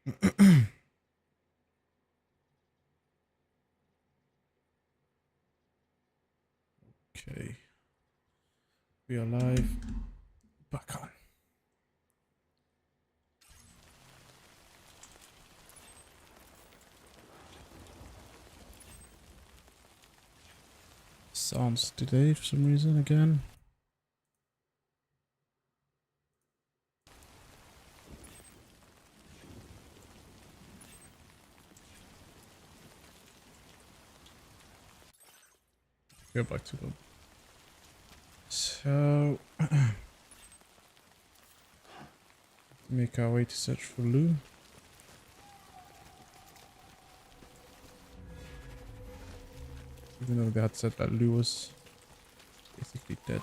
Okay. We are live. Back on. Sounds delayed for some reason again. Go back to them. So make our way to search for Lou. Even though they had said that Lou was basically dead.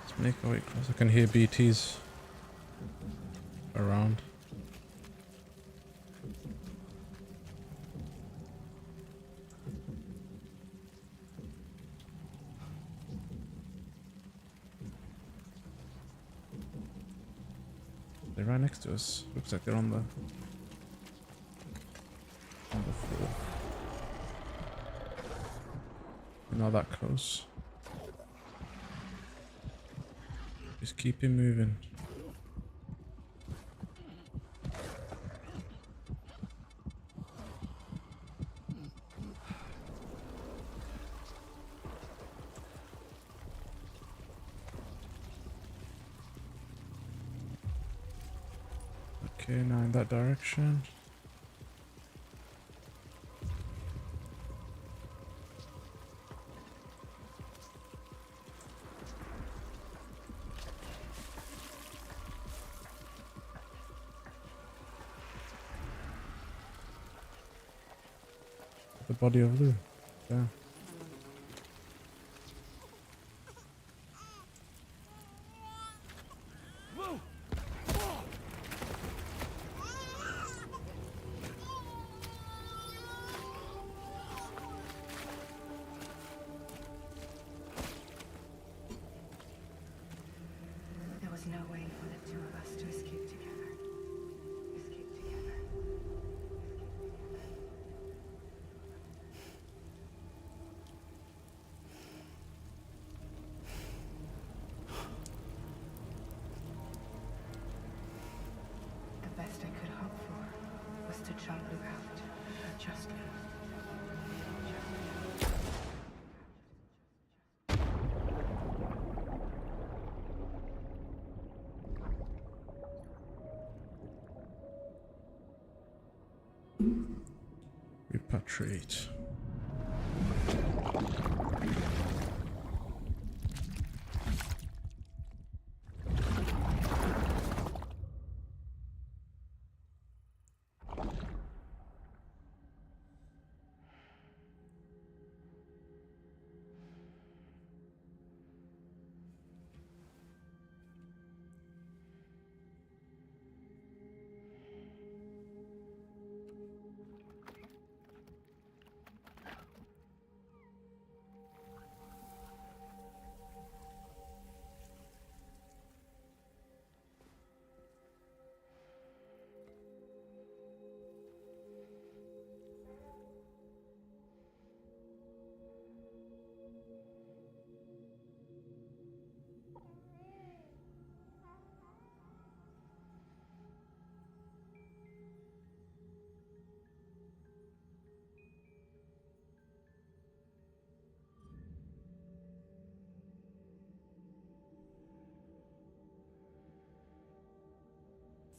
Let's make our way across. I can hear BTs around. They're right next to us. Looks like they're on the floor. They're not that close. Just keep it moving. Okay, now in that direction. The body of Lou. Yeah. There was no way for the two of us to escape together. Escape together. The best I could hope for was to jump Lou out. Just Lou. Repatriate.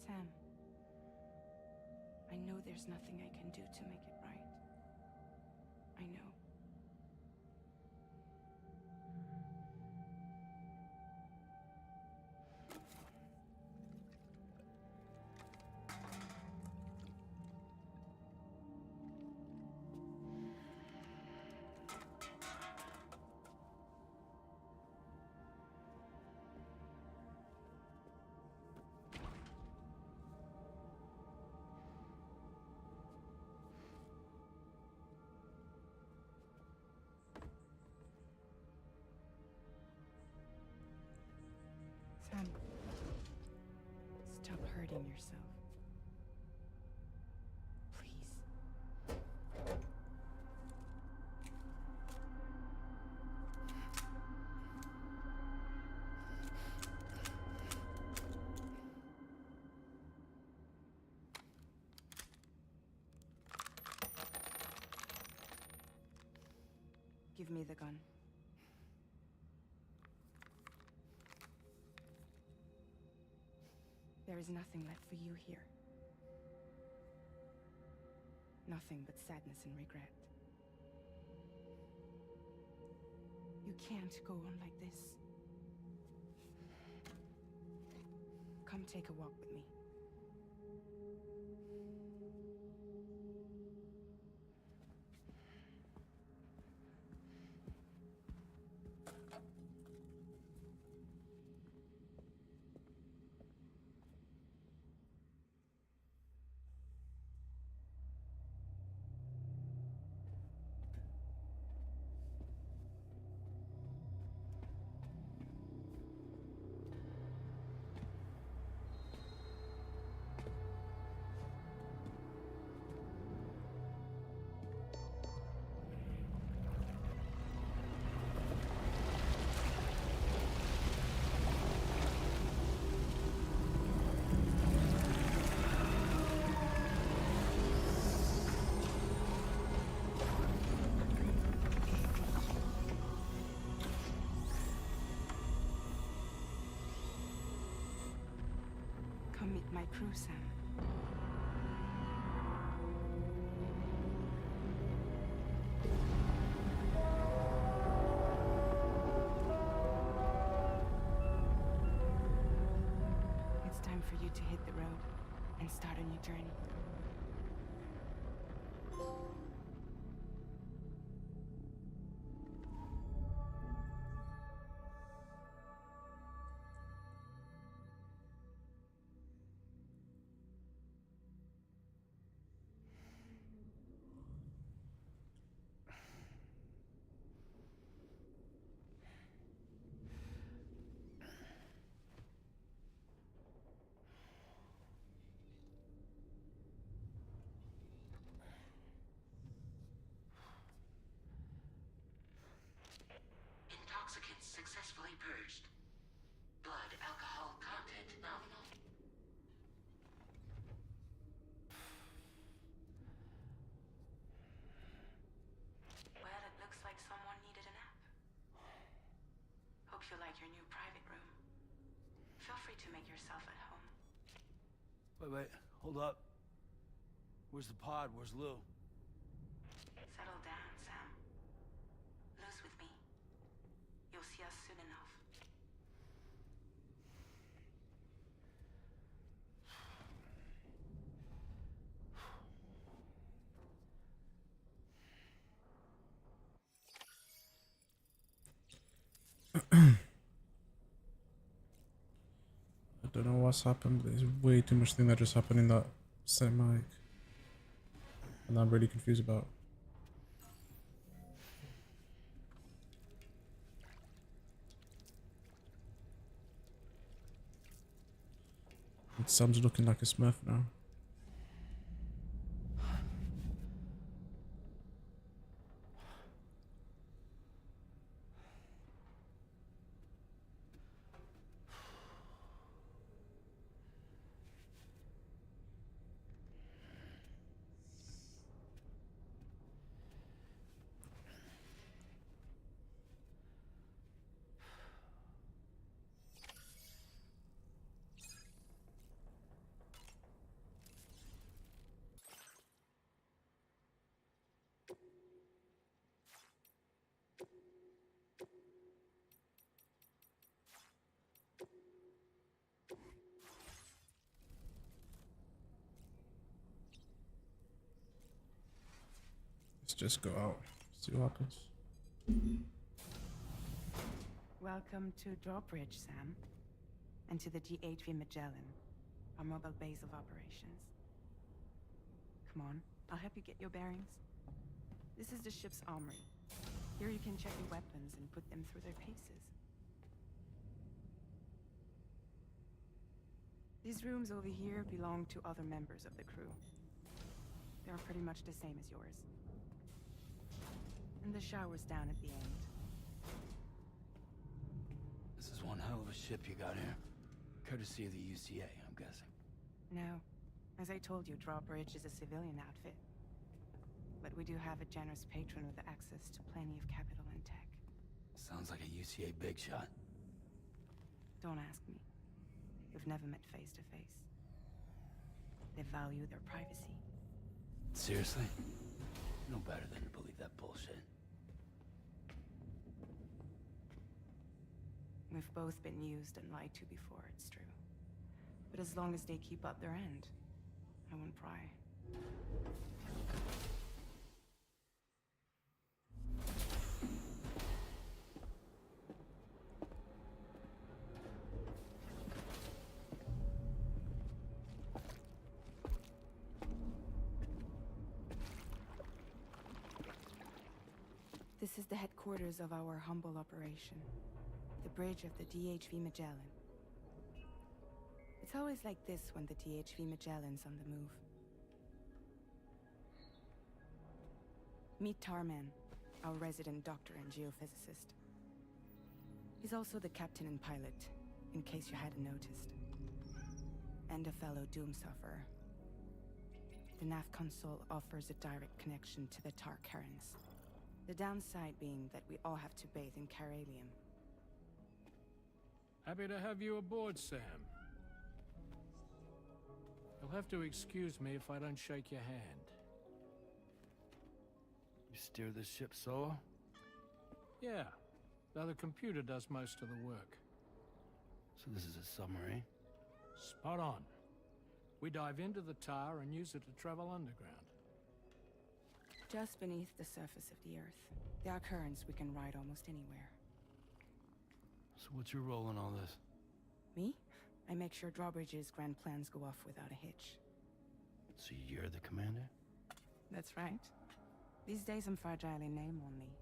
Sam, I know there's nothing I can do to make it right. I know. hurting yourself. Please. Give me the gun. There is nothing left for you here. Nothing but sadness and regret. You can't go on like this. Come take a walk with me. Come meet my crew, Sam. It's time for you to hit the road and start a new journey. Intoxicants successfully purged. Blood alcohol content nominal. Well, it looks like someone needed a nap. Hope you like your new private room. Feel free to make yourself at home. Wait, hold up. Where's the pod? Where's Lou? Settle down, Sam. Lou's with me. You'll see us soon enough. I don't know what's happened, but there's way too much thing that just happened in that cinematic. And I'm really confused about. Sam's looking like a smurf now. Let's just go out, see what happens. Welcome to Drawbridge, Sam. And to the GHV Magellan, our mobile base of operations. Come on, I'll help you get your bearings. This is the ship's armory. Here you can check your weapons and put them through their paces. These rooms over here belong to other members of the crew. They're pretty much the same as yours. And the shower's down at the end. This is one hell of a ship you got here. Courtesy of the UCA, I'm guessing. No. As I told you, Drawbridge is a civilian outfit. But we do have a generous patron with access to plenty of capital and tech. Sounds like a UCA big shot. Don't ask me. We've never met face to face. They value their privacy. Seriously? No better than to believe that bullshit. We've both been used and lied to before, it's true. But as long as they keep up their end, I won't pry. This is the headquarters of our humble operation. The bridge of the DHV Magellan. It's always like this when the DHV Magellan's on the move. Meet Tarman, our resident doctor and geophysicist. He's also the captain and pilot, in case you hadn't noticed. And a fellow doom sufferer. The nav console offers a direct connection to the Tar currents. The downside being that we all have to bathe in caralium. Happy to have you aboard, Sam. You'll have to excuse me if I don't shake your hand. You steer this ship solo? Yeah, though the computer does most of the work. So this is a submarine? Spot on. We dive into the Tar and use it to travel underground. Just beneath the surface of the Earth, there are currents we can ride almost anywhere. So what's your role in all this? Me? I make sure Drawbridge's grand plans go off without a hitch. So you're the commander? That's right. These days I'm fragile in name only.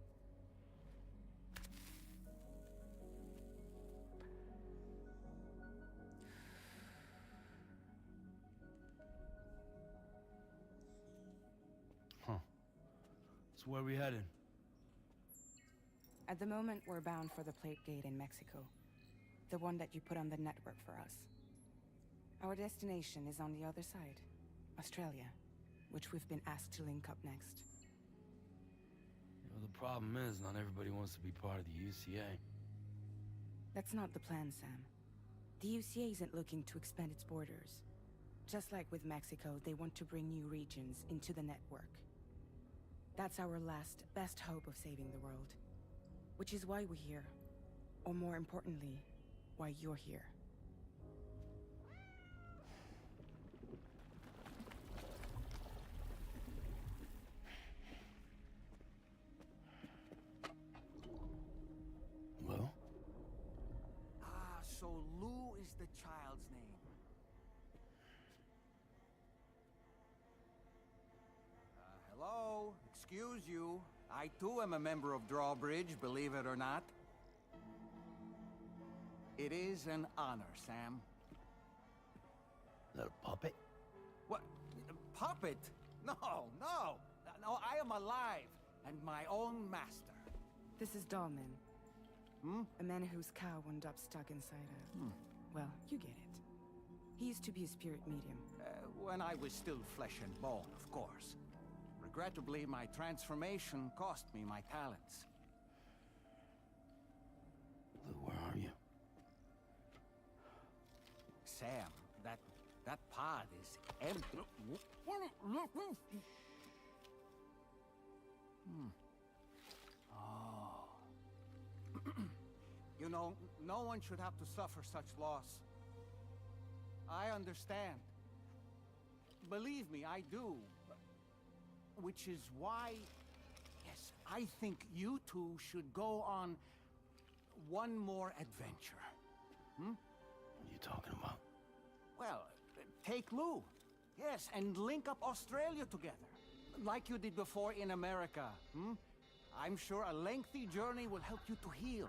Huh. So where are we headed? At the moment, we're bound for the Plate Gate in Mexico. The one that you put on the network for us. Our destination is on the other side, Australia, which we've been asked to link up next. You know, the problem is not everybody wants to be part of the UCA. That's not the plan, Sam. The UCA isn't looking to expand its borders. Just like with Mexico, they want to bring new regions into the network. That's our last, best hope of saving the world. Which is why we're here. Or more importantly, why you're here. Well? So Lou is the child's name. Hello? Excuse you. I too am a member of Drawbridge, believe it or not. It is an honor, Sam. Is that a puppet? What? A puppet? No, no! No, I am alive, and my own master. This is Dahlman. Hmm? A man whose cow wound up stuck inside a... Well, you get it. He used to be a spirit medium. When I was still flesh and bone, of course. Regrettably, my transformation cost me my talents. Lou, where are you? Sam, that pod is empty. Oh. You know, no one should have to suffer such loss. I understand. Believe me, I do. Which is why, yes, I think you two should go on one more adventure. What are you talking about? Well, take Lou. Yes, and link up Australia together. Like you did before in America. I'm sure a lengthy journey will help you to heal.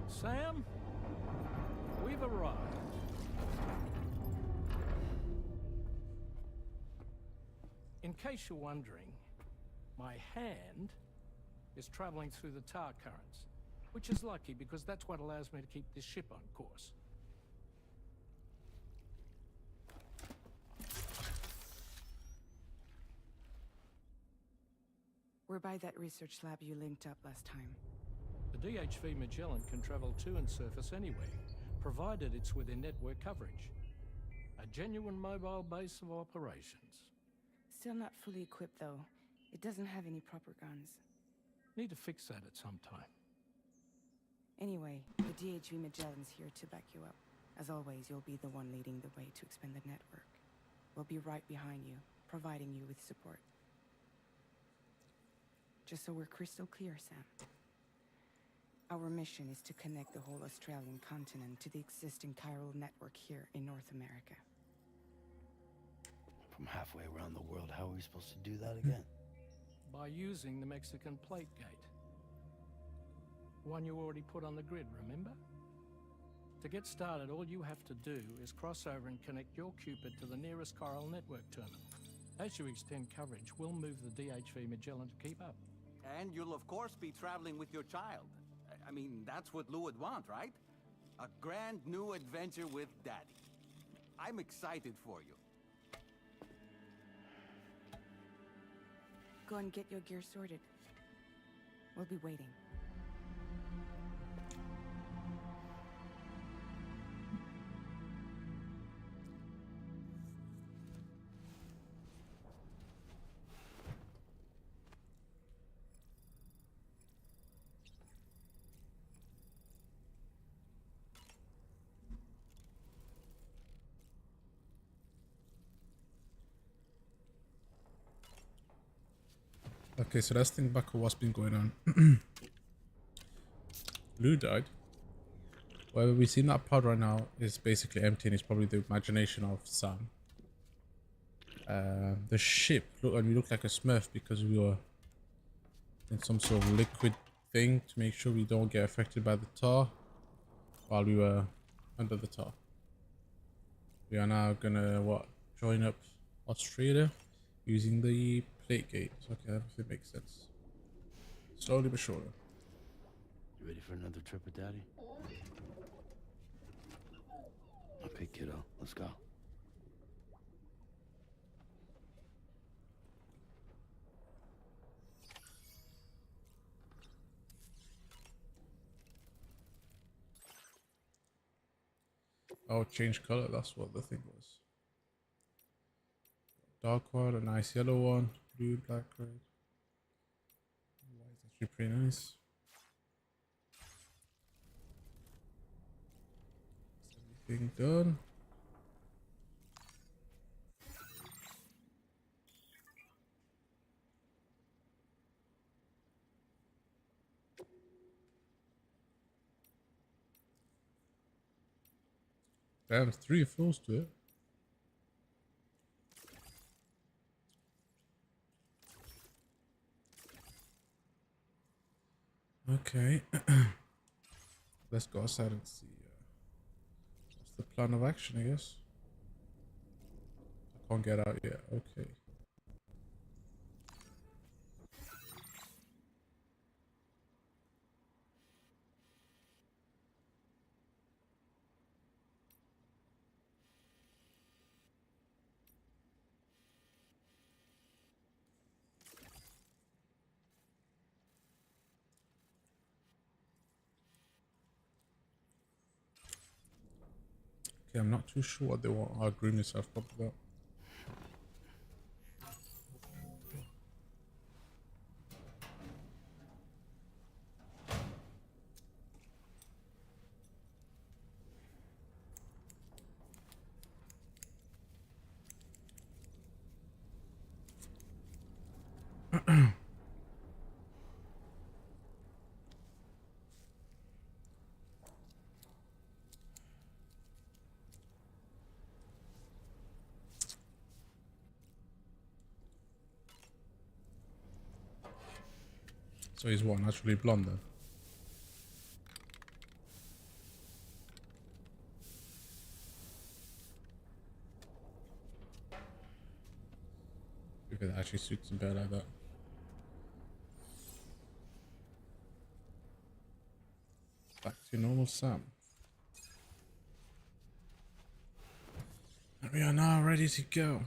Sam, we've arrived. In case you're wondering, my hand is traveling through the tar currents, which is lucky because that's what allows me to keep this ship on course. We're by that research lab you linked up last time. The DHV Magellan can travel to and surface anywhere, provided it's within network coverage. A genuine mobile base of operations. Still not fully equipped, though. It doesn't have any proper guns. Need to fix that at some time. Anyway, the DHV Magellan's here to back you up. As always, you'll be the one leading the way to expand the network. We'll be right behind you, providing you with support. Just so we're crystal clear, Sam. Our mission is to connect the whole Australian continent to the existing chiral network here in North America. From halfway around the world, how are we supposed to do that again? By using the Mexican plate gate. One you already put on the grid, remember? To get started, all you have to do is cross over and connect your Cupid to the nearest chiral network terminal. As you extend coverage, we'll move the DHV Magellan to keep up. And you'll of course be traveling with your child. I mean, that's what Lou would want, right? A grand new adventure with Daddy. I'm excited for you. Go and get your gear sorted. We'll be waiting. Okay, so let's think back of what's been going on. Lou died. Whatever we see in that pod right now is basically empty and it's probably the imagination of Sam. The ship we looked like a Smurf because we were in some sort of liquid thing to make sure we don't get affected by the tar while we were under the tar. We are now gonna join up Australia using the plate gate. Okay, everything makes sense. Slowly but surely. You ready for another trip with Daddy? Okay, kiddo, let's go. Oh, change color, that's what the thing was. Dark one, a nice yellow one, blue, black, red. White is actually pretty nice. Is everything done? Damn, 3 floors to it. Okay. Let's go outside and see what's the plan of action, I guess. I can't get out yet. Okay. Okay, I'm not too sure what they want our green yourself up about. So he's what, naturally blonde then? Because it actually suits him better like that. Back to normal Sam. And we are now ready to go.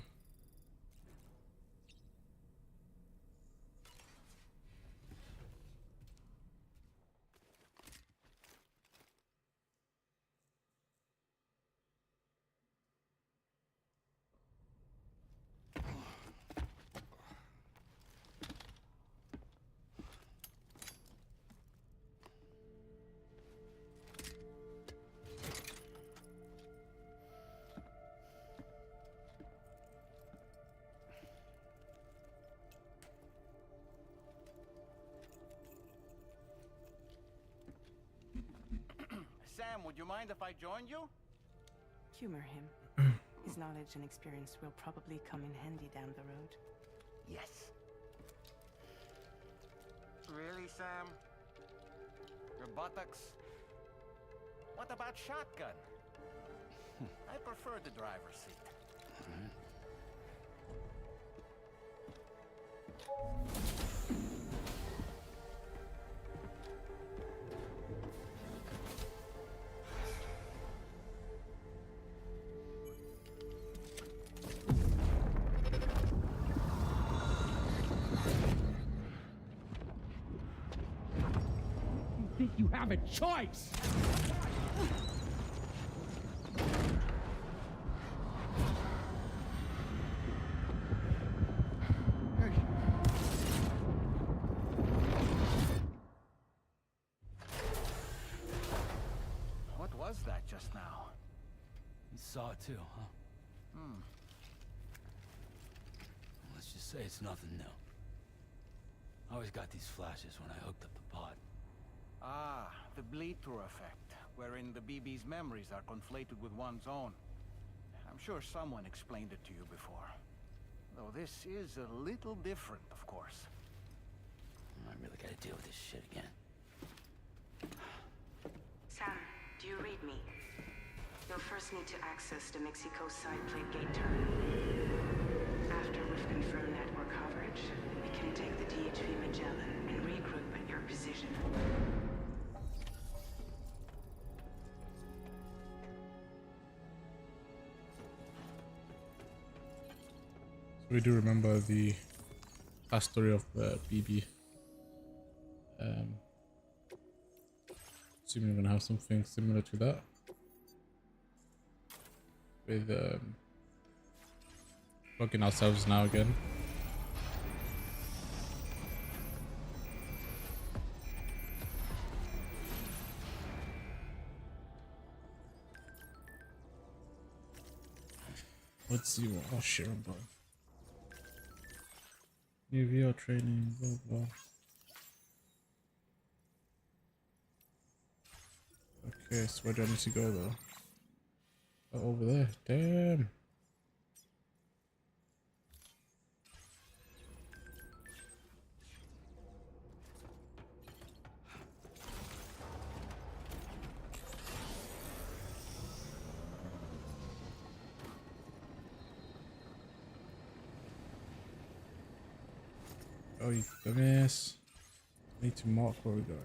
Sam, would you mind if I joined you? Humor him. His knowledge and experience will probably come in handy down the road. Yes. Really, Sam? Your buttocks? What about shotgun? I prefer the driver's seat. Think you have a choice? What was that just now? You saw it too, huh? Let's just say it's nothing new. I always got these flashes when I hooked up the pod. Ah, the bleed-through effect, wherein the BB's memories are conflated with one's own. I'm sure someone explained it to you before. Though this is a little different, of course. I really gotta deal with this shit again. Sam, do you read me? You'll first need to access the Mexico side plate gate terminal. After we've confirmed network coverage, we can take the DHV Magellan and regroup at your position. We do remember the past story of BB. Assuming we're gonna have something similar to that with plugging ourselves now again. Let's see what. Oh shit, I'm done. New VR training, blah blah. Okay, so where do I need to go though? Oh, over there. Damn. Oh, you dumbass. I need to mark where we're going.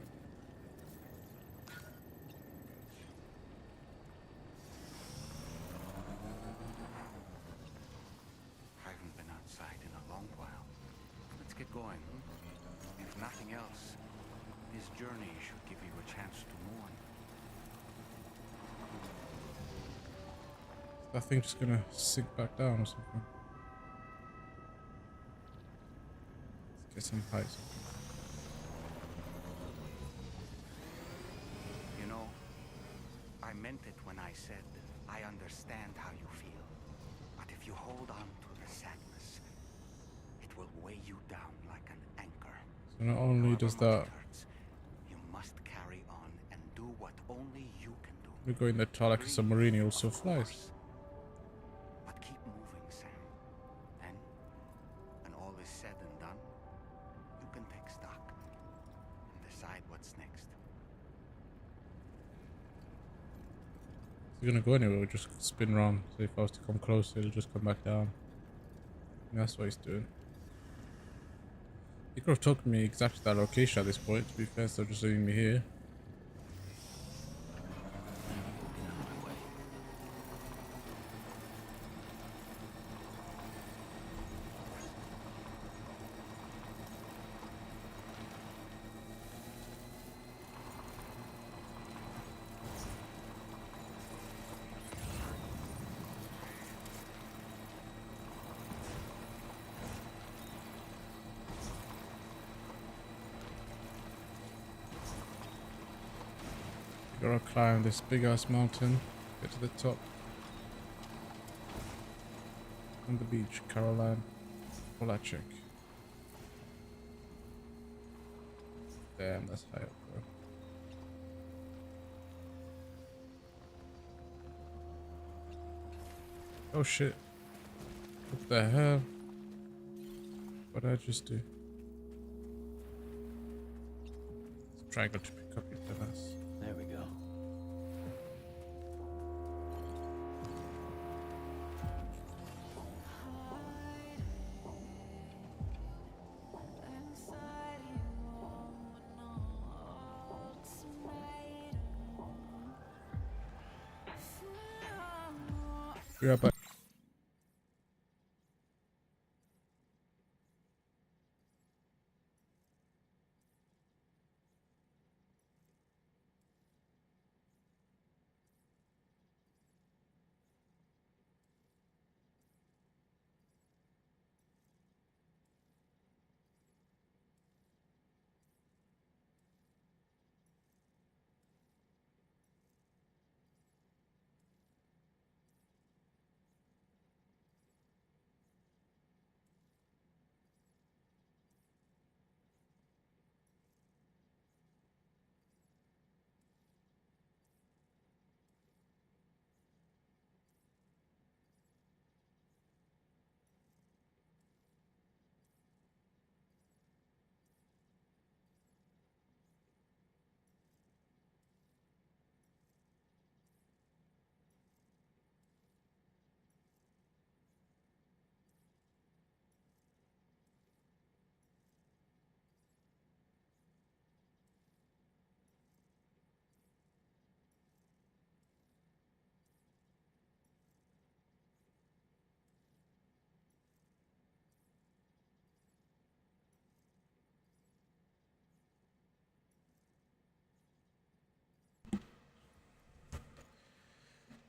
I haven't been outside in a long while. Let's get going. If nothing else, this journey should give you a chance to mourn. That thing just gonna sink back down or something. Let's get some height. You know, I meant it when I said I understand how you feel. But if you hold on to the sadness, it will weigh you down like an anchor. So not only However does much that it hurts, you must carry on and do what only you can do. we're going the tar like a Grieve, submarine, it also of flies. course. But keep moving, Sam. Then, when all is said and done, you can take stock and decide what's next. It's gonna go anywhere, we'll just spin around. So if I was to come closer, it'll just come back down. And that's what he's doing. He could have told me exactly that location at this point, to be fair, instead of just leaving me here. Get out of my way. Gotta climb this big ass mountain, get to the top. On the beach, Caroline. All that check. Damn, that's high up, bro. Oh shit. What the hell? What did I just do? Triangle to pick up your dumbass. There we go. Be right back.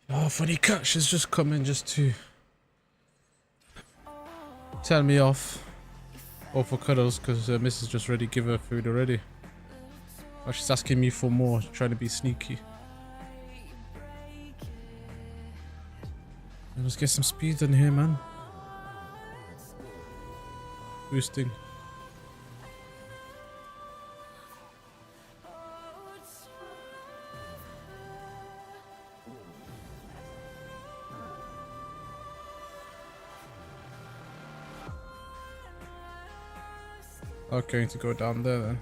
Oh, funny cat, she's just coming just to tell me off. Or for cuddles, because Mrs. just ready give her food already. Oh, she's asking me for more, trying to be sneaky. Let's get some speed in here, man. Boosting. Okay, to go down there then.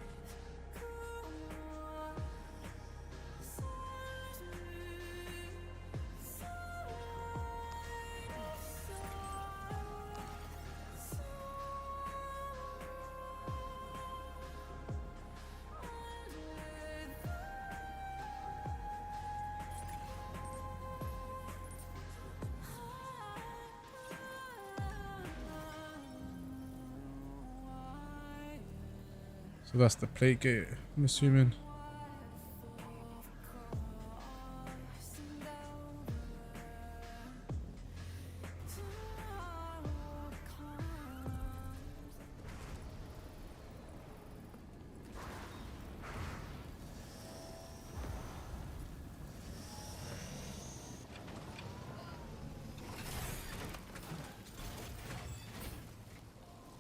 So that's the plate gate, I'm assuming.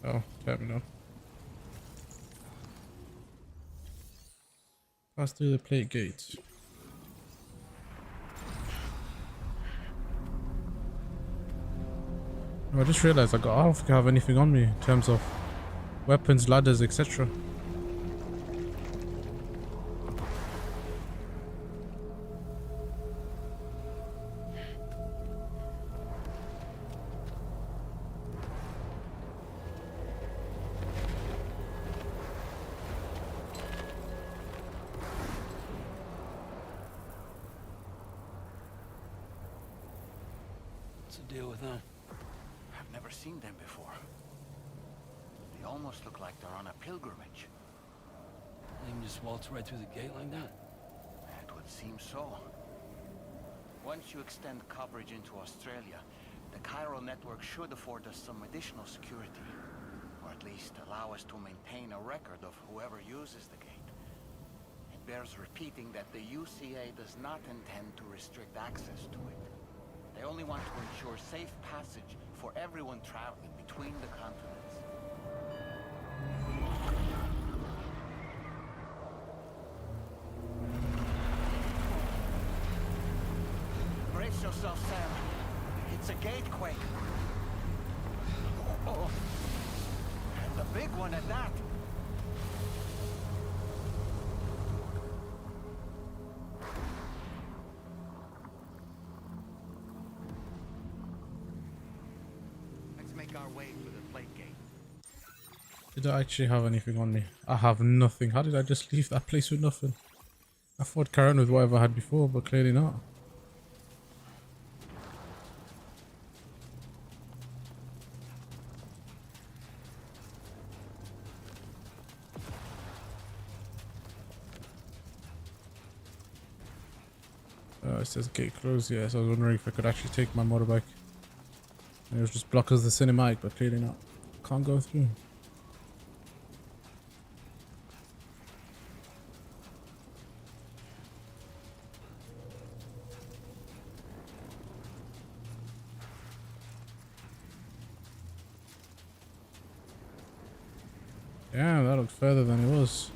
Oh, terminal. Pass through the plate gate. Oh, I just realized I don't think I have anything on me in terms of weapons, ladders, etc. What's the deal with them? I've never seen them before. They almost look like they're on a pilgrimage. They can just waltz right through the gate like that? It would seem so. Once you extend coverage into Australia, the chiral network should afford us some additional security. Or at least allow us to maintain a record of whoever uses the gate. It bears repeating that the UCA does not intend to restrict access to it. They only want to ensure safe passage for everyone traveling between the continents. Brace yourself, Sam. It's a gatequake. Oh. And a big one at that. Let's make our way to the plate gate. Did I actually have anything on me? I have nothing. How did I just leave that place with nothing? I thought carry on with whatever I had before, but clearly not. It says gate closed. Yes, I was wondering if I could actually take my motorbike. And it was just blocked as the cinematic, but clearly not. Can't go through. Yeah, that looked further than it was.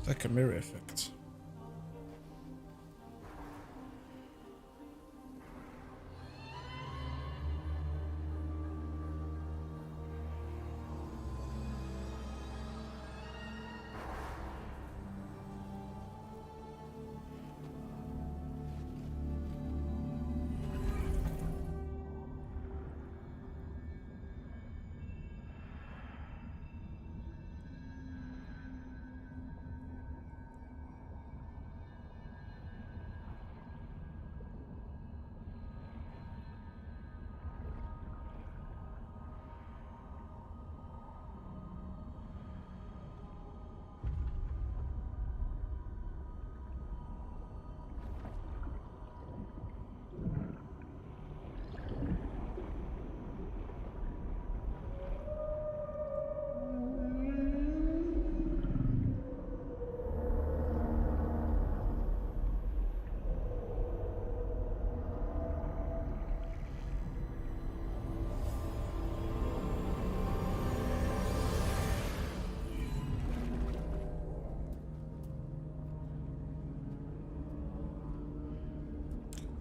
Like a mirror effect.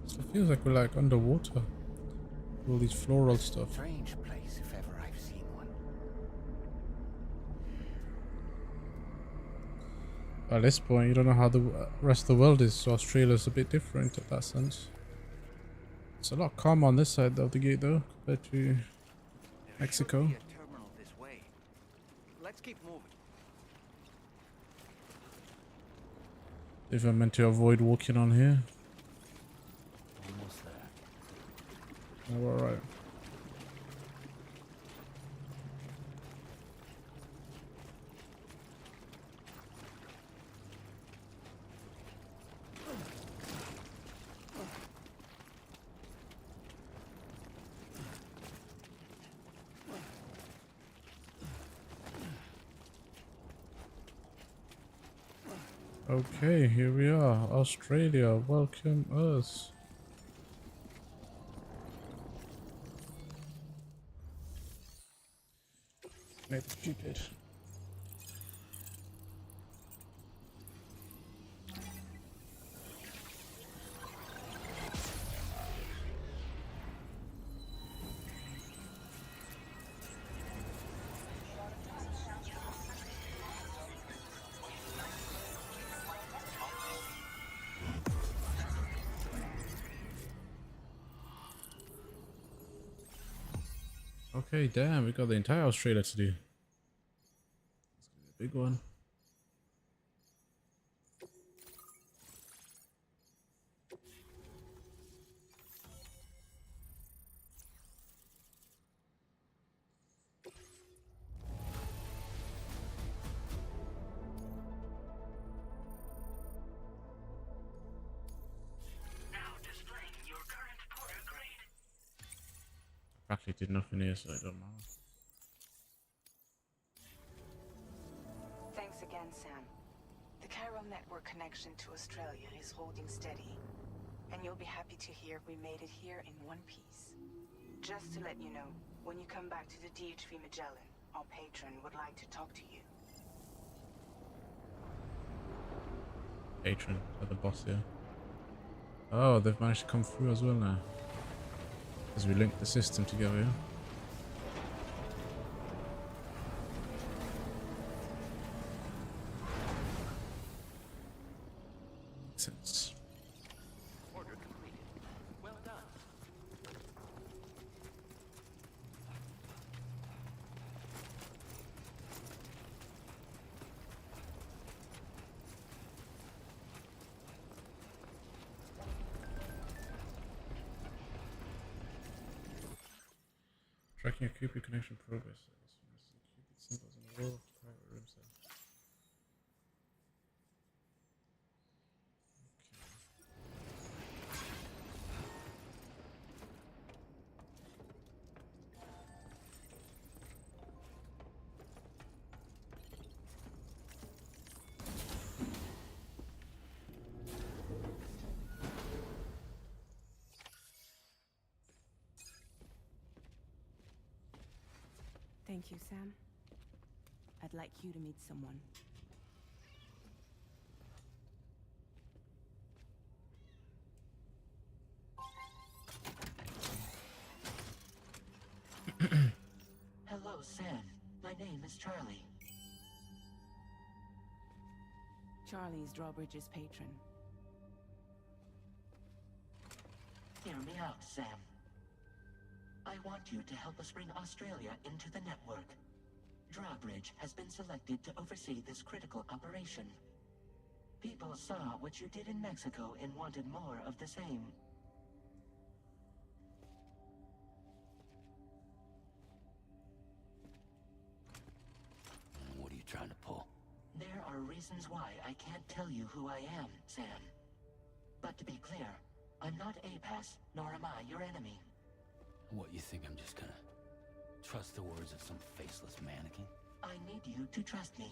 So it feels like we're like underwater. All these floral stuff. Strange place if ever I've seen one. At this point, you don't know how the rest of the world is, so Australia's a bit different in that sense. It's a lot calmer on this side of the gate though, compared to Mexico. There should be a terminal this way. Let's keep moving. If I'm meant to avoid walking on here. Almost there. Oh, alright. Okay, here we are, Australia, welcome us. Made it stupid. Okay, damn, we got the entire Australia to do. It's gonna be a big one. Now displaying your current porter grade. Practically did nothing here, so I don't know. Thanks again, Sam. The chiral network connection to Australia is holding steady. And you'll be happy to hear we made it here in one piece. Just to let you know, when you come back to the DHV Magellan, our patron would like to talk to you. Patron of the boss here. Oh, they've managed to come through as well now. As we link the system together. Yeah? Makes sense. Order completed. Well done. Tracking your Cupid connection progress. Cupid symbols on the wall of the private room cell. Thank you, Sam. I'd like you to meet someone. Hello, Sam. My name is Charlie. Charlie's Drawbridge's patron. Hear me out, Sam. I want you to help us bring Australia into the network. Drawbridge has been selected to oversee this critical operation. People saw what you did in Mexico and wanted more of the same. What are you trying to pull? There are reasons why I can't tell you who I am, Sam. But to be clear, I'm not APAS, nor am I your enemy. What, you think I'm just gonna trust the words of some faceless mannequin? I need you to trust me.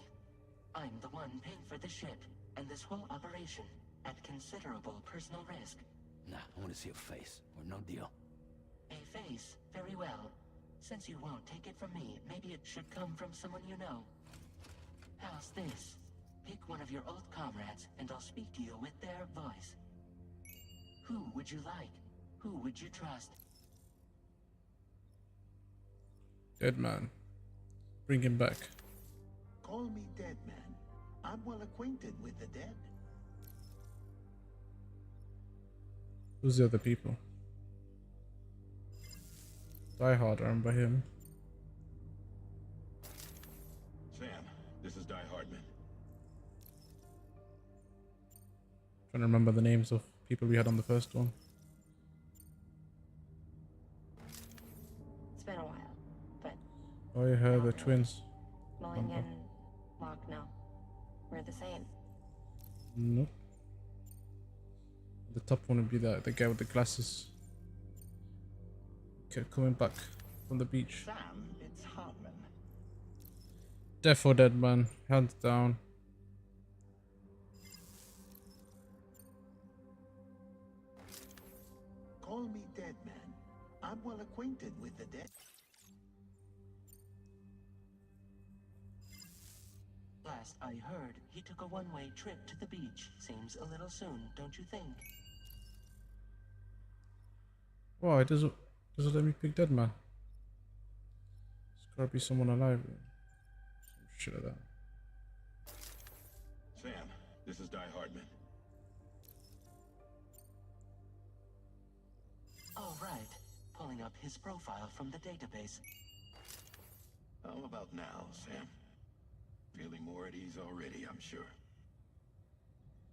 I'm the one paying for the ship and this whole operation at considerable personal risk. Nah, I want to see a face, or no deal. A face, very well. Since you won't take it from me, maybe it should come from someone you know. How's this? Pick one of your old comrades, and I'll speak to you with their voice. Who would you like? Who would you trust? Dead man. Bring him back. Call me Dead Man. I'm well acquainted with the dead. Who's the other people? Die Hard, I remember him. Sam, this is Die Hardman. Trying to remember the names of people we had on the first one. It's been a while, but Oh, you heard the twins. Mulling and Locke, no. We're the same. Nope. The top one would be the guy with the glasses. Kept coming back from the beach. Sam, it's Hartman. Death or Dead Man, hands down. Call me Dead Man. I'm well acquainted with the dead. Last I heard, he took a one-way trip to the beach. Seems a little soon, don't you think? Why doesn't let me pick Dead Man? It's gotta be someone alive. Some shit like that. Sam, this is Die Hardman. All right. Pulling up his profile from the database. How about now, Sam? Feeling more at ease already, I'm sure.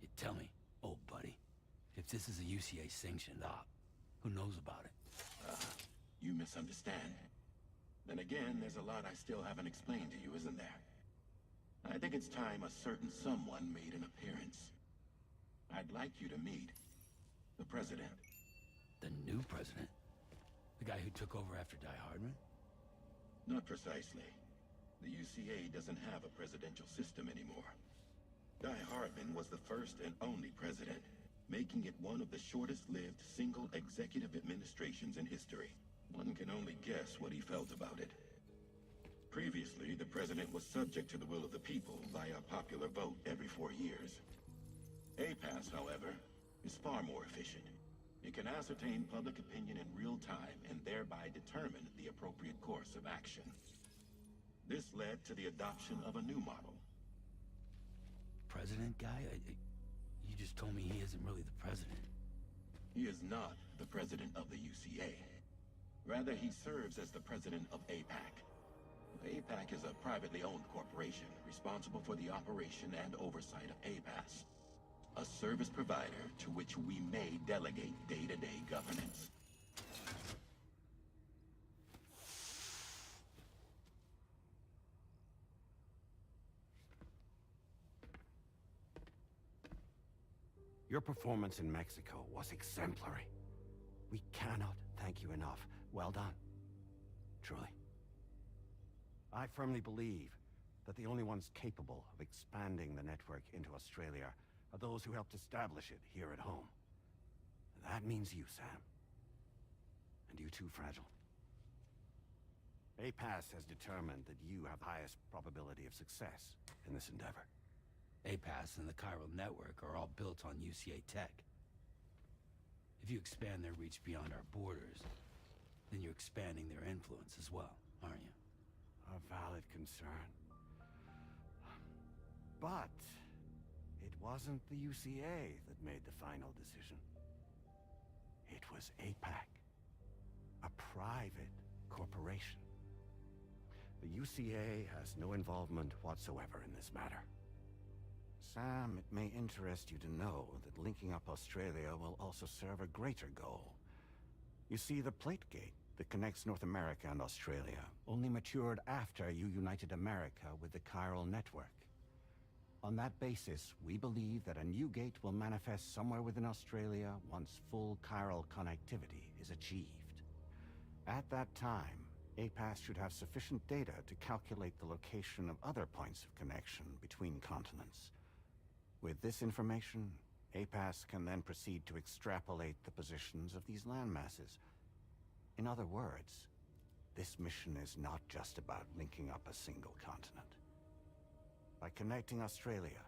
You tell me, old buddy, if this is a UCA sanctioned op, who knows about it? You misunderstand. Then again, there's a lot I still haven't explained to you, isn't there? I think it's time a certain someone made an appearance. I'd like you to meet the president. The new president? The guy who took over after Die Hardman? Not precisely. The UCA doesn't have a presidential system anymore. Die Hardman was the first and only president, making it one of the shortest-lived single executive administrations in history. One can only guess what he felt about it. Previously, the president was subject to the will of the people via popular vote every 4 years. APAS, however, is far more efficient. It can ascertain public opinion in real time and thereby determine the appropriate course of action. This led to the adoption of a new model. President guy? You just told me he isn't really the president. He is not the president of the UCA. Rather, he serves as the president of APAC. APAC is a privately owned corporation responsible for the operation and oversight of APAS, a service provider to which we may delegate day-to-day governance. Your performance in Mexico was exemplary. We cannot thank you enough. Well done. Truly. I firmly believe that the only ones capable of expanding the network into Australia are those who helped establish it here at home. That means you, Sam. And you too, Fragile. APAS has determined that you have the highest probability of success in this endeavor. APAS and the chiral network are all built on UCA tech. If you expand their reach beyond our borders, then you're expanding their influence as well, aren't you? A valid concern. But it wasn't the UCA that made the final decision. It was APAC, a private corporation. The UCA has no involvement whatsoever in this matter. Sam, it may interest you to know that linking up Australia will also serve a greater goal. You see, the plate gate that connects North America and Australia only matured after you united America with the chiral network. On that basis, we believe that a new gate will manifest somewhere within Australia once full chiral connectivity is achieved. At that time, APAS should have sufficient data to calculate the location of other points of connection between continents. With this information, APAS can then proceed to extrapolate the positions of these landmasses. In other words, this mission is not just about linking up a single continent. By connecting Australia,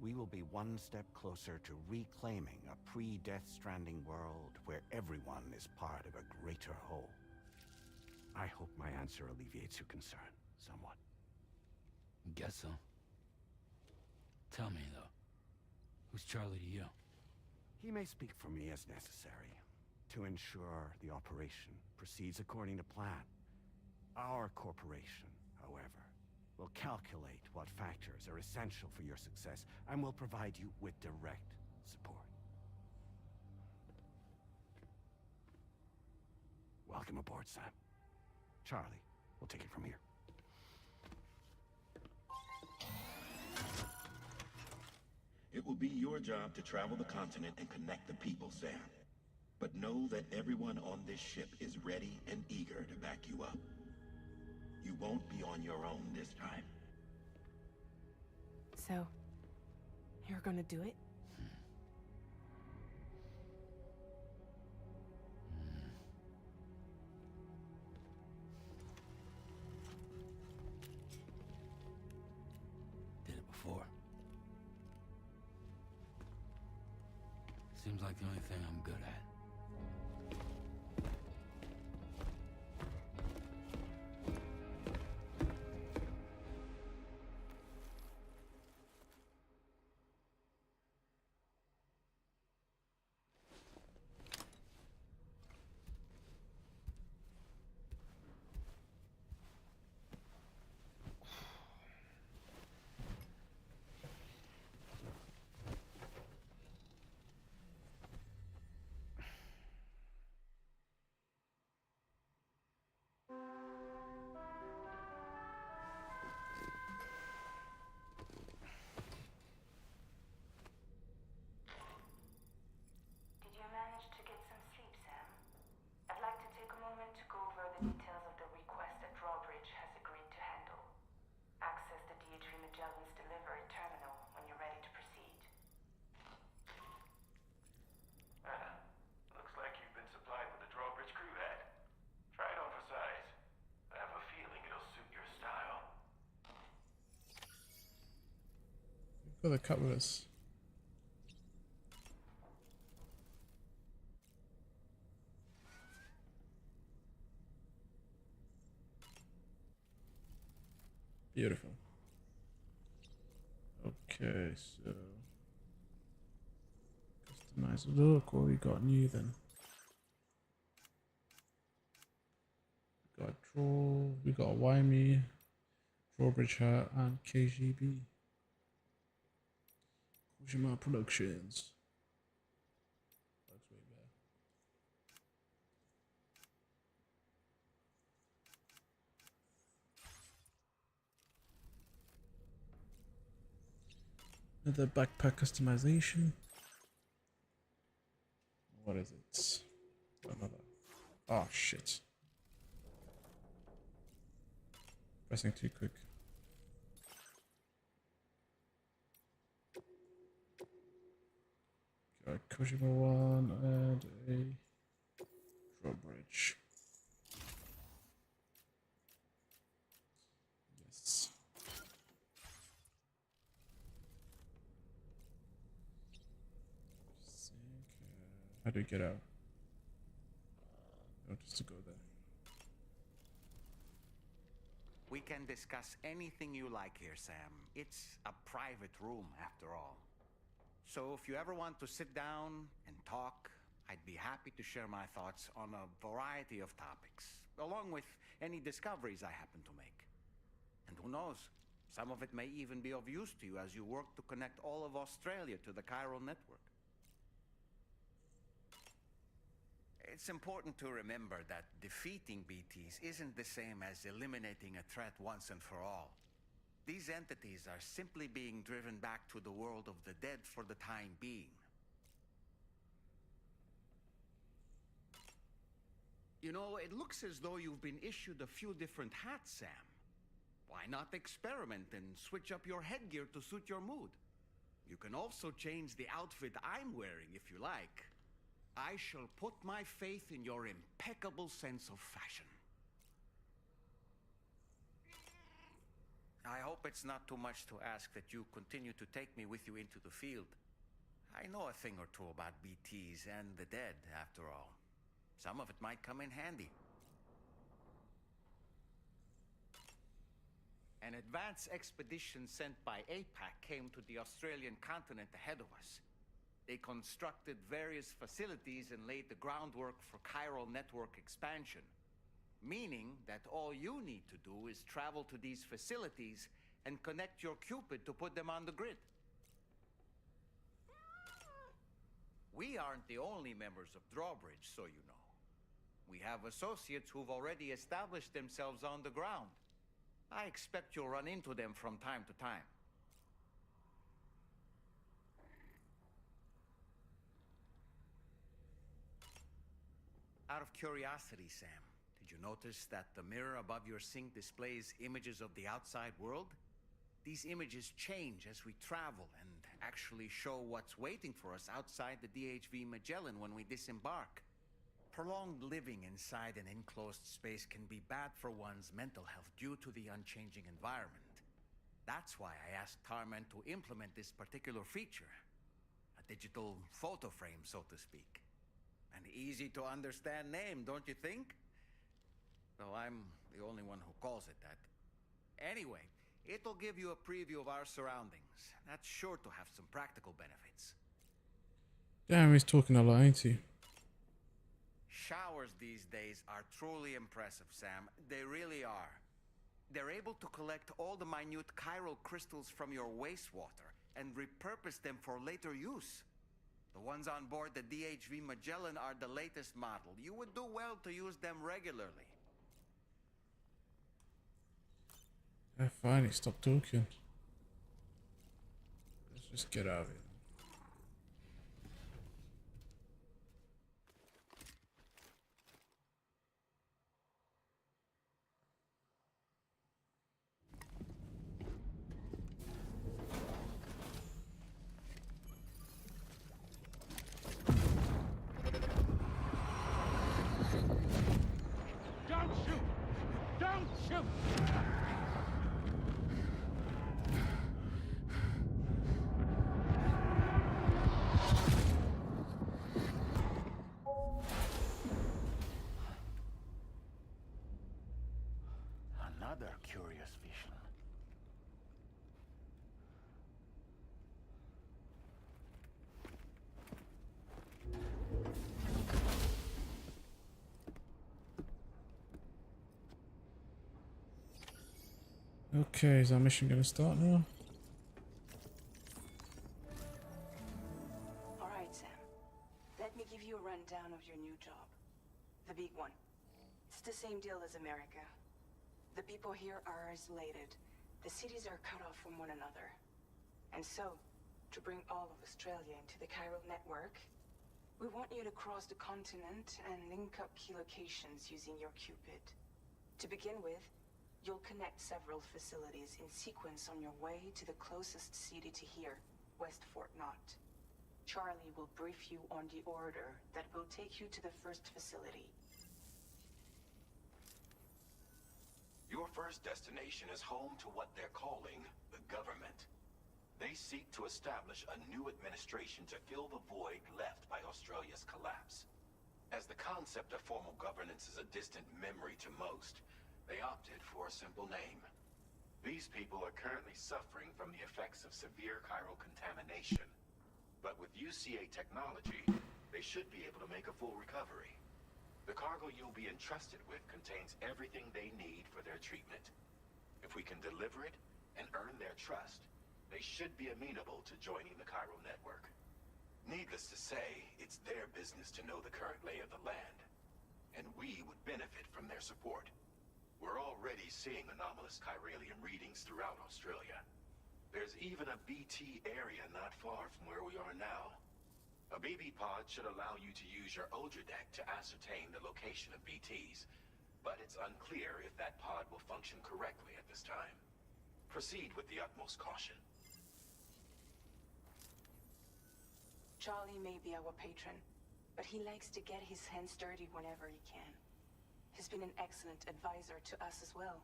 we will be one step closer to reclaiming a pre-Death Stranding world where everyone is part of a greater whole. I hope my answer alleviates your concern somewhat. Guess so. Tell me, though, who's Charlie to you? He may speak for me as necessary to ensure the operation proceeds according to plan. Our corporation, however, will calculate what factors are essential for your success and will provide you with direct support. Welcome aboard, Sam. Charlie, we'll take it from here. It will be your job to travel the continent and connect the people, Sam. But know that everyone on this ship is ready and eager to back you up. You won't be on your own this time. So, you're gonna do it? Did it before. Seems like the only thing I'm good at. Got the cut with us. Beautiful. Okay, so customize a look. What we got new then? We got draw. We got Wyme, Drawbridge Hat, and KGB. Kojima Productions. Looks way better. Another backpack customization. What is it? Another. Oh shit. Pressing too quick. Got a Kojima one and a drawbridge. Yes. How do we get out? Oh, just to go there. We can discuss anything you like here, Sam. It's a private room, after all. So if you ever want to sit down and talk, I'd be happy to share my thoughts on a variety of topics, along with any discoveries I happen to make. And who knows, some of it may even be of use to you as you work to connect all of Australia to the chiral network. It's important to remember that defeating BTs isn't the same as eliminating a threat once and for all. These entities are simply being driven back to the world of the dead for the time being. You know, it looks as though you've been issued a few different hats, Sam. Why not experiment and switch up your headgear to suit your mood? You can also change the outfit I'm wearing if you like. I shall put my faith in your impeccable sense of fashion. I hope it's not too much to ask that you continue to take me with you into the field. I know a thing or two about BTs and the dead, after all. Some of it might come in handy. An advance expedition sent by APAC came to the Australian continent ahead of us. They constructed various facilities and laid the groundwork for chiral network expansion, meaning that all you need to do is travel to these facilities and connect your Cupid to put them on the grid. We aren't the only members of Drawbridge, so you know. We have associates who've already established themselves on the ground. I expect you'll run into them from time to time. Out of curiosity, Sam, did you notice that the mirror above your sink displays images of the outside world? These images change as we travel and actually show what's waiting for us outside the DHV Magellan when we disembark. Prolonged living inside an enclosed space can be bad for one's mental health due to the unchanging environment. That's why I asked Tarman to implement this particular feature. A digital photo frame, so to speak. An easy to understand name, don't you think? Though I'm the only one who calls it that. Anyway, it'll give you a preview of our surroundings. That's sure to have some practical benefits. Damn, he's talking a lot, ain't he? Showers these days are truly impressive, Sam. They really are. They're able to collect all the minute chiral crystals from your wastewater and repurpose them for later use. The ones on board the DHV Magellan are the latest model. You would do well to use them regularly. Fine, stop talking. Let's just get out of here. Don't shoot! Don't shoot! another curious vision. Okay, is our mission gonna start now? Alright, Sam. Let me give you a rundown of your new job. The big one. It's the same deal as America. The people here are isolated. The cities are cut off from one another. And so, to bring all of Australia into the chiral network, we want you to cross the continent and link up key locations using your Cupid. To begin with, you'll connect several facilities in sequence on your way to the closest city to here, West Fort Knott. Charlie will brief you on the order that will take you to the first facility. Your first destination is home to what they're calling the government. They seek to establish a new administration to fill the void left by Australia's collapse. As the concept of formal governance is a distant memory to most, they opted for a simple name. These people are currently suffering from the effects of severe chiral contamination. But with UCA technology, they should be able to make a full recovery. The cargo you'll be entrusted with contains everything they need for their treatment. If we can deliver it and earn their trust, they should be amenable to joining the chiral network. Needless to say, it's their business to know the current lay of the land, and we would benefit from their support. We're already seeing anomalous chiralium readings throughout Australia. There's even a BT area not far from where we are now. A BB pod should allow you to use your Deck to ascertain the location of BTs, but it's unclear if that pod will function correctly at this time. Proceed with the utmost caution. Charlie may be our patron, but he likes to get his hands dirty whenever he can. He's been an excellent advisor to us as well.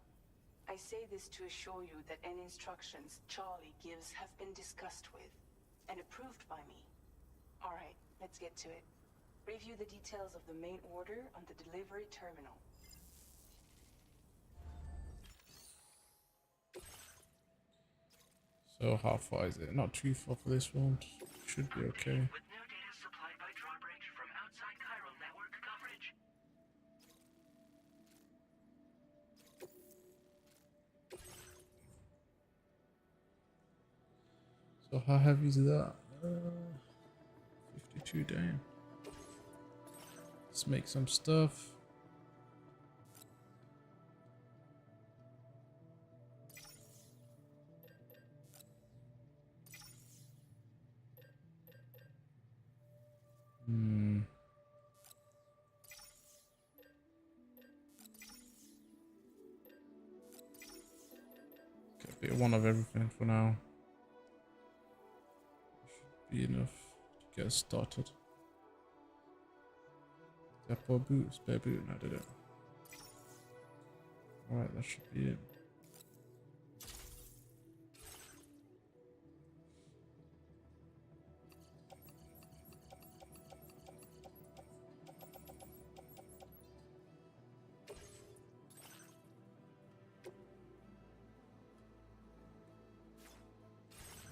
I say this to assure you that any instructions Charlie gives have been discussed with and approved by me. Alright, let's get to it. Review the details of the main order on the delivery terminal. So how far is it? Not too far for this one. Should be okay. With new data supplied by Drawbridge from outside chiral network coverage. So how heavy is that? 52, damn. Let's make some stuff. Okay, a bit one of everything for now. Should be enough to get us started. That poor boot, spare boot, and I did it. Alright, that should be it.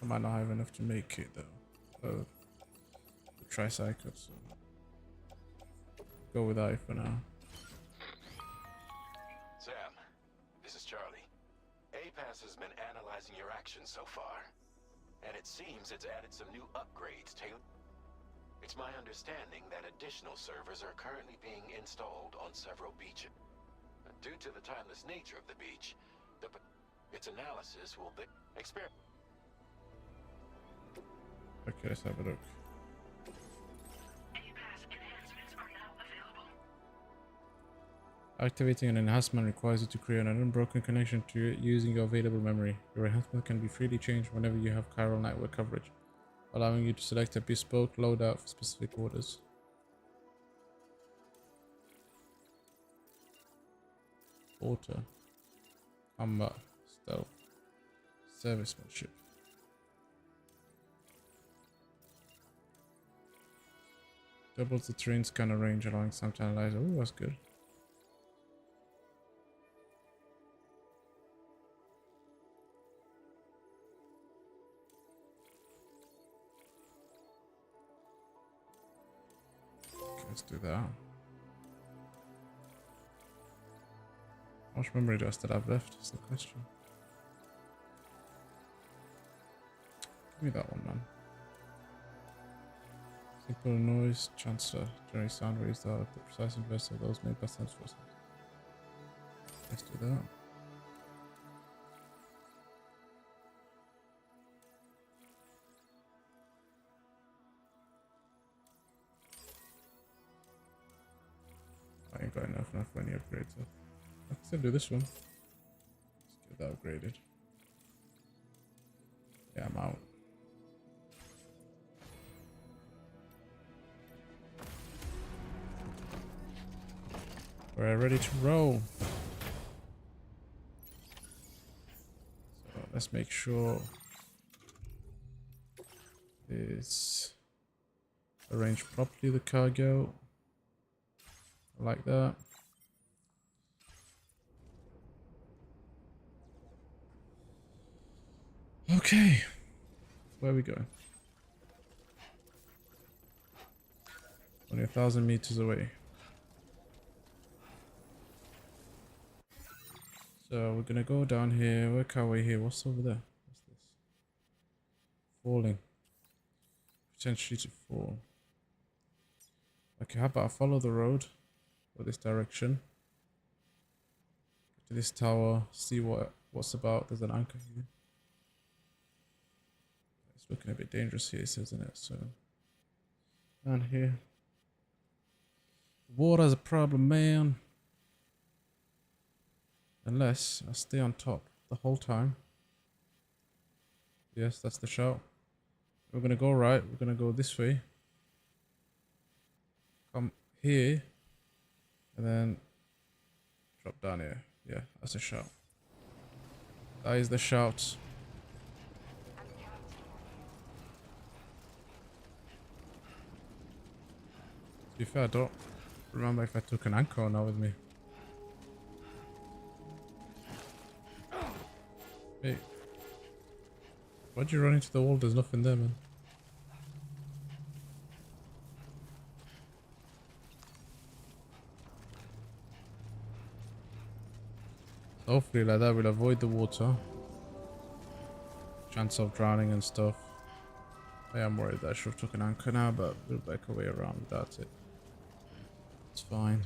I might not have enough to make it though. The tricycle, so go with I for now. Sam, this is Charlie. APAS has been analyzing your actions so far, and it seems it's added some new upgrades tailored. It's my understanding that additional servers are currently being installed on several beaches. Due to the timeless nature of the beach, its analysis will be Okay, let's have a look. APAS enhancements are now available. Activating an enhancement requires you to create an unbroken connection to it using your available memory. Your enhancement can be freely changed whenever you have chiral network coverage, allowing you to select a bespoke loadout for specific orders. Porter, combat, stealth, servicemanship. Doubles the terrain scanner range, allowing some to analyze. Oh, that's good. Let's do that. How much memory do I still have left? Is the question. Give me that one, man. Simple noise, chancellor. Generate sound waves that are the precise inverse of those made by sense forces. Let's do that. I ain't got enough for any upgrades. So I can still do this one. Let's get that upgraded. Yeah, I'm out. We're ready to roll. So let's make sure it's arranged properly, the cargo. I like that. Okay. Where are we going? Only 1,000 meters away. So we're gonna go down here, work our way here. What's over there? What's this? Falling. Potentially to fall. Okay, how about I follow the road or this direction? Get to this tower, see what's about. There's an anchor here. It's looking a bit dangerous here, isn't it? So down here. Water's a problem, man. Unless I stay on top the whole time. Yes, that's the shout. We're gonna go right. We're gonna go this way. Come here. And then drop down here. Yeah, that's a shout. That is the shout. To be fair, I don't remember if I took an anchor or not with me. Hey. Why'd you run into the wall? There's nothing there, man. Hopefully like that we'll avoid the water. Chance of drowning and stuff. I am worried that I should have took an anchor now, but we'll back our way around without it. It's fine.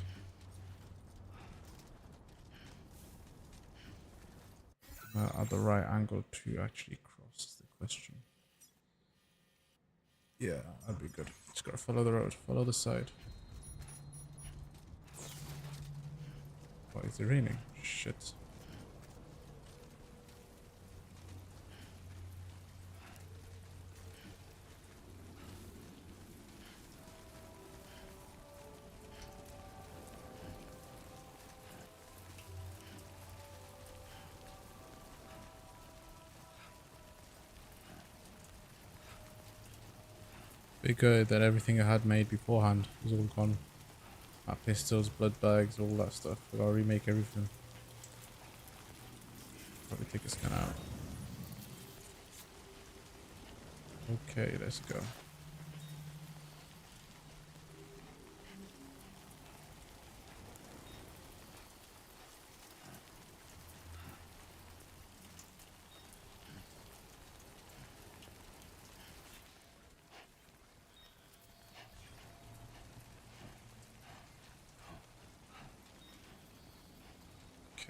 At the right angle to actually cross the question. Yeah, that'd be good. Just gotta follow the road, follow the side. Why is it raining? Shit. Be good that everything I had made beforehand was all gone. My pistols, blood bags, all that stuff. I gotta remake everything. Probably take a scan out. Okay, let's go.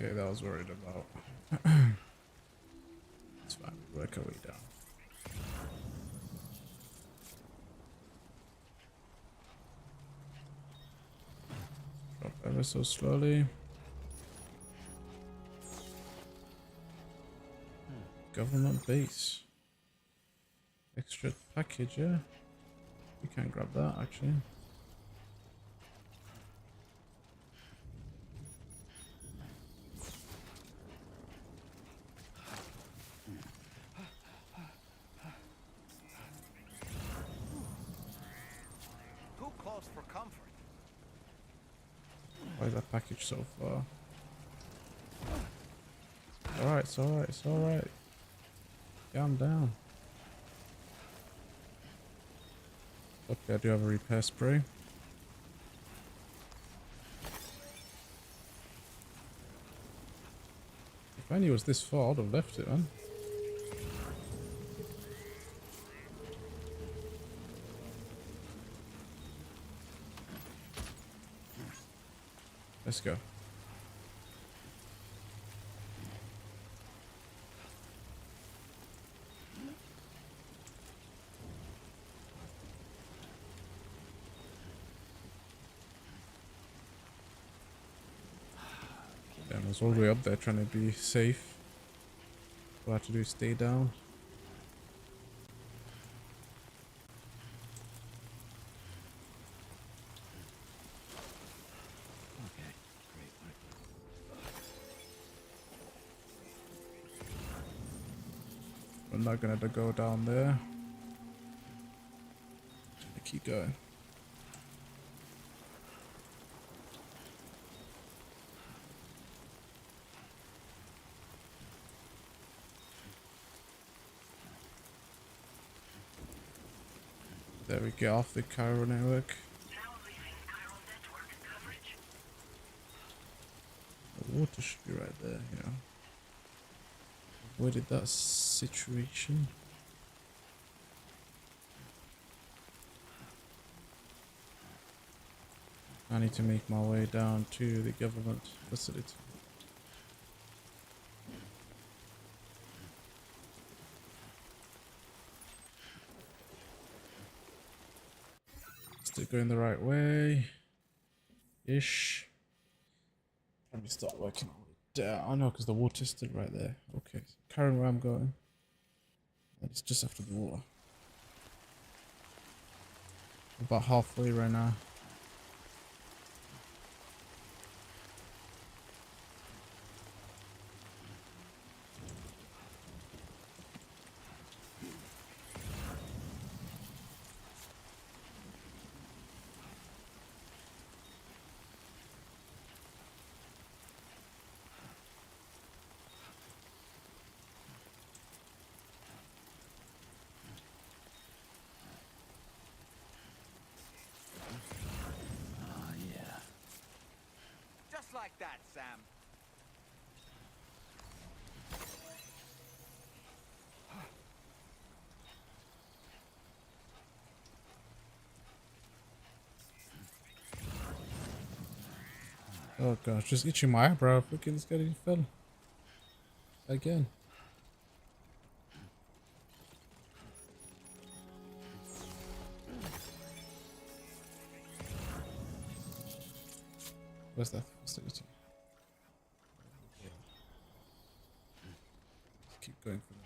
Okay, that was worried about. It's fine, work our way down. Drop ever so slowly. Government base. Extra package, yeah? We can grab that actually. Too close for comfort. Why is that package so far? Alright, it's alright, it's alright. Calm down. Okay, I do have a repair spray. If I knew it was this far, I'd have left it, man. Let's go. Damn, I was all the way up there trying to be safe. All I have to do is stay down. Okay, great. I'm not gonna go down there. Gonna keep going. There we get off the Cairo network. The water should be right there, you know. Avoided that situation. I need to make my way down to the government facility. Still going the right way. Ish. Let me start working on it down. Oh no, because the water's still right there. Okay, so carrying where I'm going. And it's just after the water. About halfway right now. Just like that, Sam. Oh gosh, just itching my eyebrow. Freaking this guy fell. Again. Where's that facility? Let's keep going for that.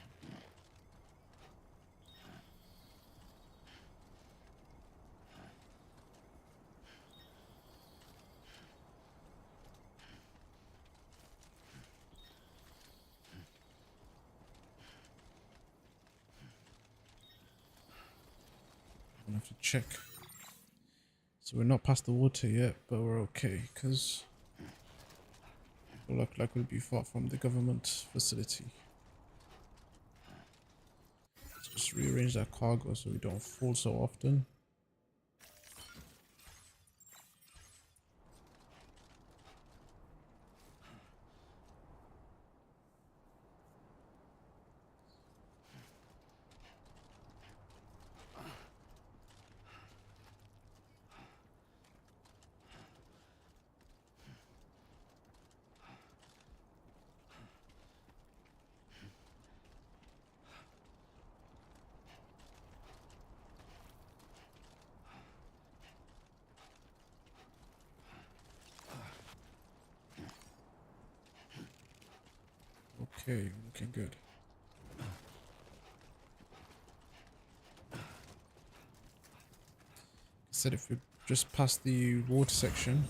I'm gonna have to check. So we're not past the water yet, but we're okay, because we look like we'll be far from the government facility. Let's just rearrange that cargo so we don't fall so often. Okay, looking good. Said if we just pass the water section,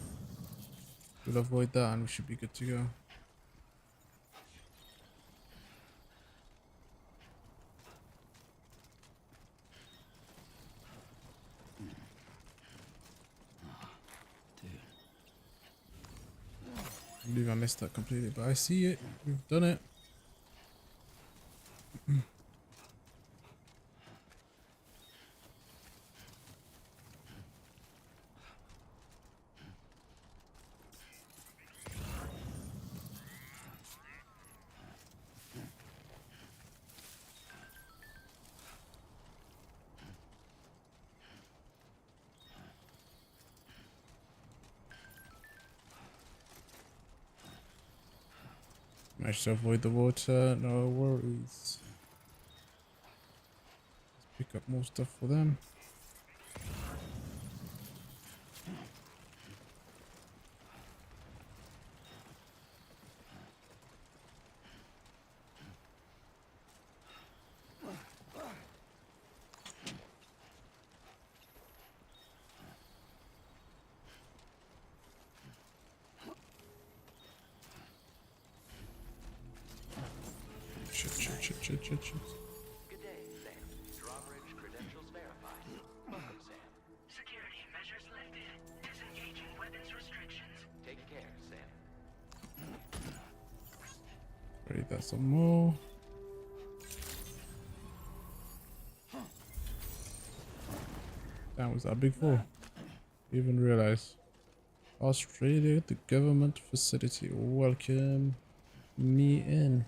we'll avoid that and we should be good to go. I believe I missed that completely, but I see it. We've done it. Managed to avoid the water, no worries. Let's pick up more stuff for them. Shit. Good day, Sam. Drawbridge credentials verified. Welcome, Sam. Security measures lifted. Disengaging weapons restrictions. Take care, Sam. Ready that some more. That was that big four. Even realize. Australia, the government facility. Welcome me in.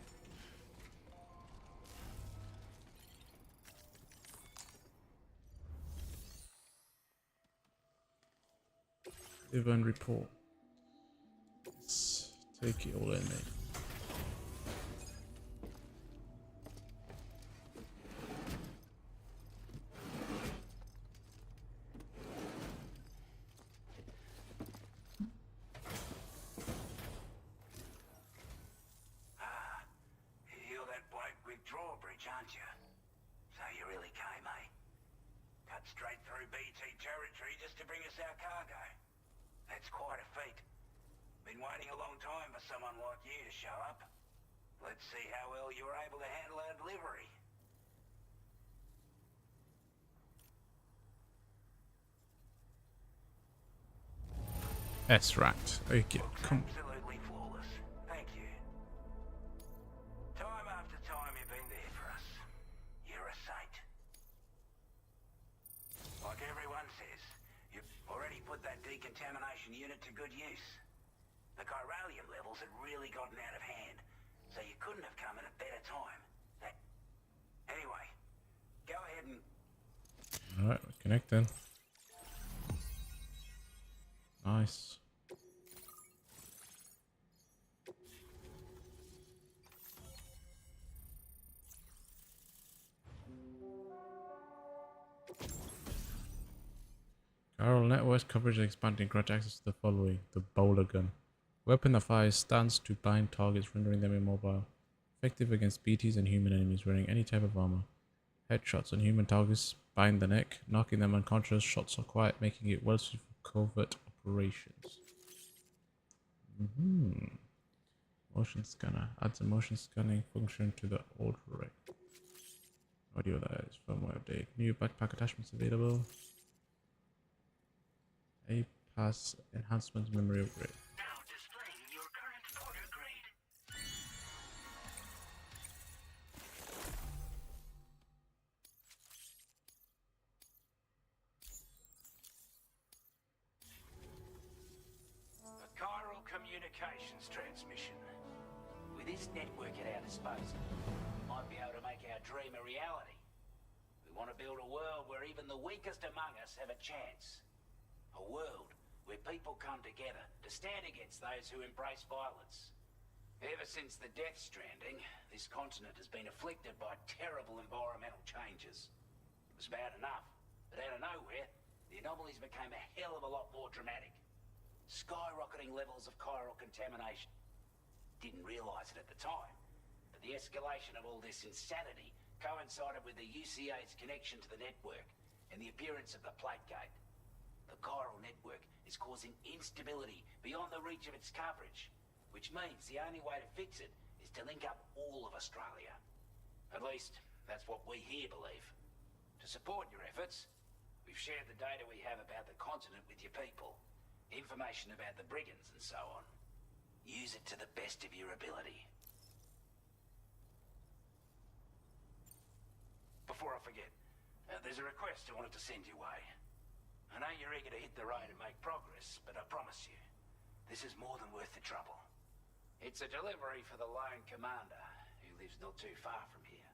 Event report. Let's take it all in, mate. You're that bloke with Drawbridge, aren't you? So you really came, eh? Cut straight through BT territory just to bring us our cargo. That's quite a feat. Been waiting a long time for someone like you to show up. Let's see how well you were able to handle our delivery. S-Racked. Okay, come. Absolutely flawless. Thank you. Time after time you've been there for us. You're a saint. Like everyone says, you've already put that decontamination unit to good use. The chiralium levels had really gotten out of hand, so you couldn't have come at a better time. Anyway, go ahead and... Alright, we're connecting. Nice. Chiral network coverage and expanding grant access to the following. The bowler gun. Weapon that fires stuns to blind targets, rendering them immobile. Effective against BTs and human enemies wearing any type of armor. Headshots on human targets bind the neck, knocking them unconscious. Shots are quiet, making it well suited for covert operations. Motion scanner. Adds a motion scanning function to the old array. Audio that is firmware update. New backpack attachments available. A pass enhancement memory upgrade. Now displaying your current order grade. A chiral communications transmission. With this network at our disposal, we might be able to make our dream a reality. We want to build a world where even the weakest among us have a chance. A world where people come together to stand against those who embrace violence. Ever since the Death Stranding, this continent has been afflicted by terrible environmental changes. It was bad enough, but out of nowhere, the anomalies became a hell of a lot more dramatic. Skyrocketing levels of chiral contamination. Didn't realise it at the time, but the escalation of all this insanity coincided with the UCA's connection to the network and the appearance of the plate gate. The chiral network is causing instability beyond the reach of its coverage, which means the only way to fix it is to link up all of Australia. At least, that's what we here believe. To support your efforts, we've shared the data we have about the continent with your people, information about the brigands and so on. Use it to the best of your ability. Before I forget, there's a request I wanted to send your way. I know you're eager to hit the road and make progress, but I promise you, this is more than worth the trouble. It's a delivery for the lone commander, who lives not too far from here.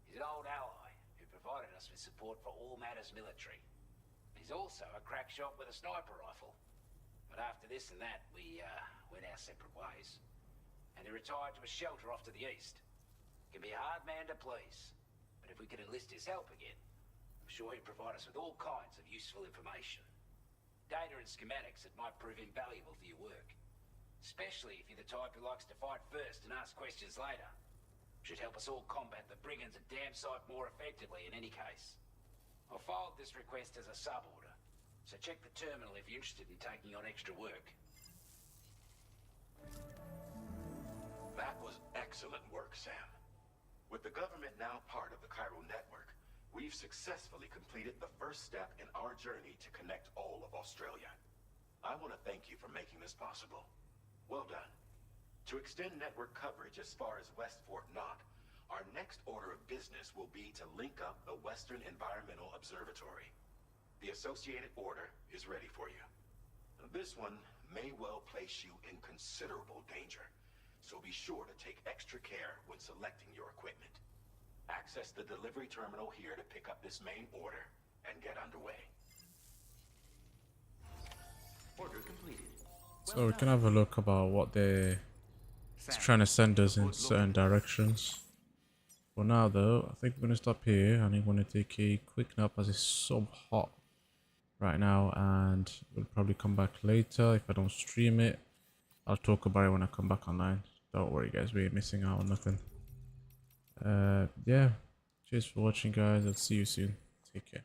He's an old ally, who provided us with support for all matters military. He's also a crack shot with a sniper rifle. But after this and that, we went our separate ways. and he retired to a shelter off to the east. Can be a hard man to please, but if we could enlist his help again, I'm sure he'd provide us with all kinds of useful information. Data and schematics that might prove invaluable for your work. Especially if you're the type who likes to fight first and ask questions later. Should help us all combat the brigands a damn sight more effectively in any case. I filed this request as a sub-order, so check the terminal if you're interested in taking on extra work. That was excellent work, Sam. With the government now part of the Chiral network, we've successfully completed the first step in our journey to connect all of Australia. I want to thank you for making this possible. Well done. To extend network coverage as far as West Fort Knott, our next order of business will be to link up the Western Environmental Observatory. The associated order is ready for you. This one may well place you in considerable danger, so be sure to take extra care when selecting your equipment. Access the delivery terminal here to pick up this main order and get underway. Order completed. So we can have a look about what they're trying to send us in certain directions. For now though, I think we're going to stop here and I'm going to take a quick nap as it's so hot right now, and we'll probably come back later. If I don't stream it, I'll talk about it when I come back online. Don't worry guys, we ain't missing out on nothing. Yeah, cheers for watching guys. I'll see you soon. Take care.